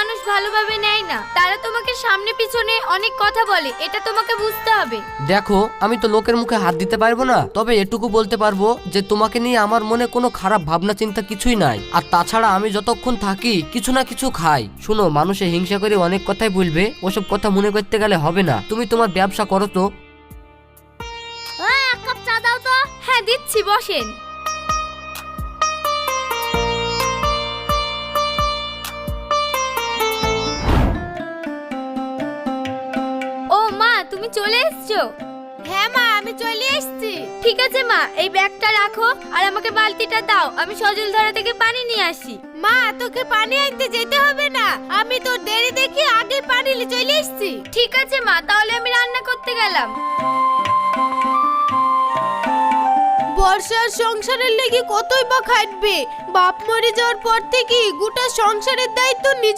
মানুষ ভালোভাবে নেয় না, তারা তোমাকে সামনে পিছনে অনেক কথা বলে, এটা তোমাকে বুঝতে হবে। দেখো, আমি তো লোকের মুখে হাত দিতে পারবো না, তবে এটুকু বলতে পারবো যে তোমাকে নিয়ে আমার মনে কোনো খারাপ ভাবনা চিন্তা কিছুই নাই। আর তাছাড়া আমি যতক্ষণ থাকি কিছু না কিছু খাই। শুনো, মানুষে হিংসা করে অনেক কথাই বলবে, ওসব কথা মনে করতে গেলে হবে না। তুমি তোমার ব্যবসা করো তো। এক কাপ চা দাও তো। হ্যাঁ দিচ্ছি, বসেন। ও মা, তুমি চলে এসছো? হ্যাঁ মা, আমি চলে এসেছি। ঠিক আছে মা, এই ব্যাগটা রাখো আর আমাকে বালতিটা দাও, আমি সজলধারা থেকে পানি নিয়ে আসি। মা, তোকে পানি আনতে যেতে হবে না, আমি তোর দেরি দেখি আগে পানি নিয়ে চলে এসেছি। ঠিক আছে মা, তাহলে আমি রান্না করতে গেলাম। বর্ষার সংসারের লেগে কতই বা খাটবে, বাপ মরে যাওয়ার পর থেকে গোটা সংসারের দায়িত্ব নিজের